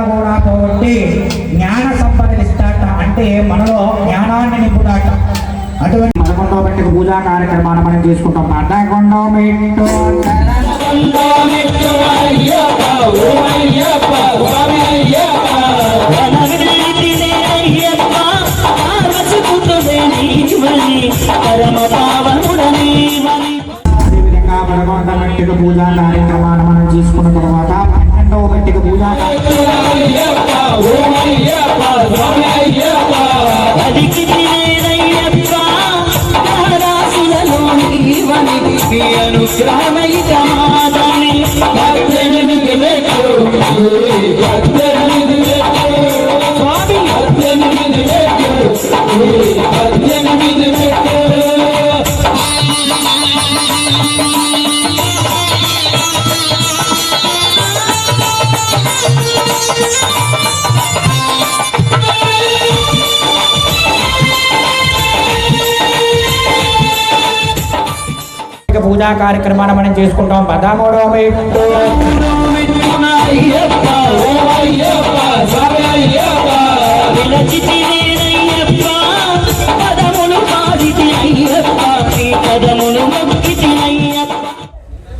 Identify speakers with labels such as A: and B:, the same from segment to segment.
A: కూడా పోగొట్టి జ్ఞాన సంపదనిస్తాట, అంటే మనలో జ్ఞానాన్ని నింపుతాట. అటువంటి 11వ మెట్టుకు పూజా కార్యక్రమాన్ని మనం చేసుకుంటాం. 11వ మెట్టు అదేవిధంగా 11వ మెట్టుకు పూజా కార్యక్రమాన్ని మనం చేసుకున్న తర్వాత 12వ మెట్టుకు పూజా పూజా కార్యక్రమాన్ని మనం చేసుకుంటాం. 13వ మెట్టు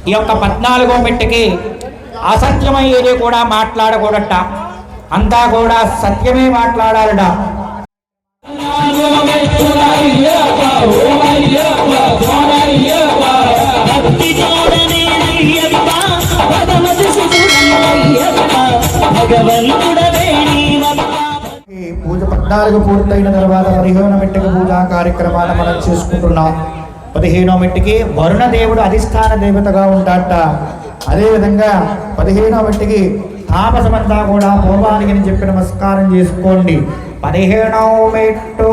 A: ఈ యొక్క 14వ మెట్టుకి అసత్యమయ్యేది కూడా మాట్లాడకూడట, అంతా కూడా సత్యమే మాట్లాడాలట. పూజ 14 పూర్తయిన తర్వాత 15వ మెట్టుకి పూజా కార్యక్రమాన్ని మనం చేసుకుంటున్నాం. 15వ మెట్టుకి వరుణ దేవుడు అధిష్టాన దేవతగా ఉంటాడట. అదేవిధంగా 15వ మెట్టుకి తాపసమంతా కూడా పోవాలి అని చెప్పి నమస్కారం చేసుకోండి. 15వ మెట్టు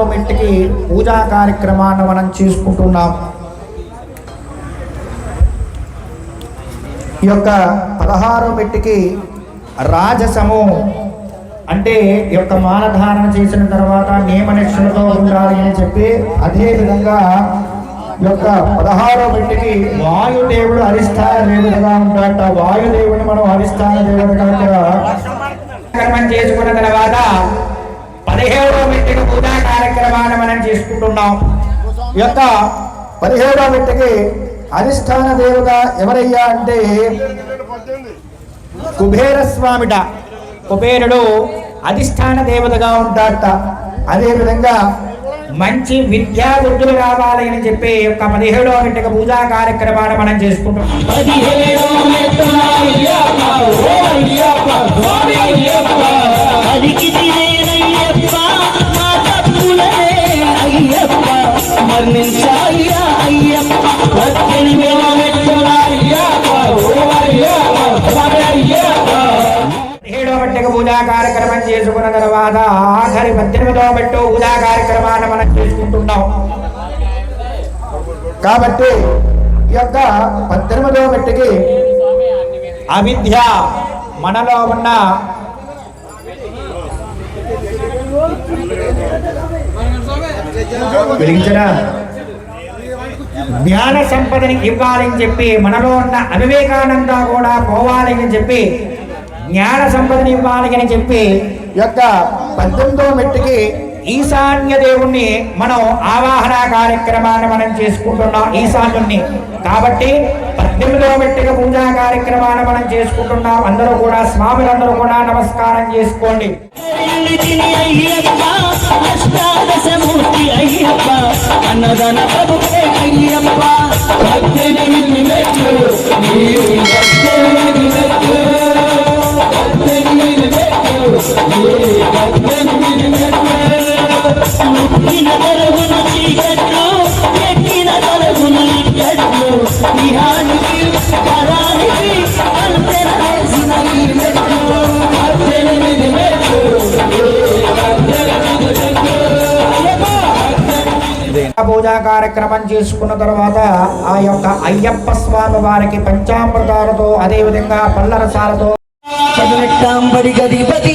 A: మెట్టుకి పూజా కార్యక్రమాన్ని మనం చేసుకుంటున్నాం. ఈ యొక్క 16వ మెట్టుకి రాజసము, అంటే ఈ యొక్క మాలధారణ చేసిన తర్వాత నియమనిష్టలతో ఉండాలి అని చెప్పి, అదేవిధంగా ఈ యొక్క 16వ మెట్టుకి వాయుదేవుడు అధిష్టాన దేవతగా ఉంటాడట. వాయుదేవుని మనం అధిష్టాన దేవతగా కర్మం చేసుకున్న తర్వాత 17వ మెట్టుకి పూజా కార్యక్రమాన్ని మనం చేసుకుంటున్నాం. ఈ యొక్క 17వ మెట్టుకి అధిష్టాన దేవత ఎవరయ్యా అంటే కుబేర స్వామిట. కుబేరుడు అధిష్టాన దేవతగా ఉంటాడట. అదేవిధంగా మంచి విద్యా బుద్ధులు రావాలి అని చెప్పి యొక్క 17వ మెట్టుకి పూజా కార్యక్రమాన్ని మనం చేసుకుంటున్నాం. 17వ మెట్టు పూజా కార్యక్రమం చేసుకున్న తర్వాత ఆఖరి 18వ మెట్టు పూజా కార్యక్రమాన్ని మనం చేసుకుంటున్నాం. కాబట్టి ఈ యొక్క 18వ మెట్టుకి అవిద్య మనలో ఉన్న జ్ఞాన సంపదని ఇవ్వాలని చెప్పి, మనలో ఉన్న అవివేకానందా కూడా పోవాలి అని చెప్పి జ్ఞాన సంపదని ఇవ్వాలి అని చెప్పి యొక్క 18వ మెట్టుకి ఈశాన్య దేవుణ్ణి మనం ఆవాహన కార్యక్రమాన్ని మనం చేసుకుంటున్నాం ఈశాన్యుణ్ణి. కాబట్టి 18వ మెట్టుగా పూజా కార్యక్రమాన్ని మనం చేసుకుంటున్నాం. అందరూ కూడా స్వాములందరూ కూడా నమస్కారం చేసుకోండి.
B: అన్నదాన ప్రభుకే అయ్యప్ప ఎక్కిన తరగున చీకట్లు ఎక్కిన తరగున ఇక్కట్లు నిహానికి పరానికి అంతెన వేసిన ఈ మెట్లు 18 మెట్లు
A: పూజా కార్యక్రమం చేసుకున్న తర్వాత ఆ యొక్క అయ్యప్ప స్వామి వారికి పంచామృతాలతో అదే విధంగా పళ్ళరసాలతో
B: పదినెట్టాంబడి గదిపతి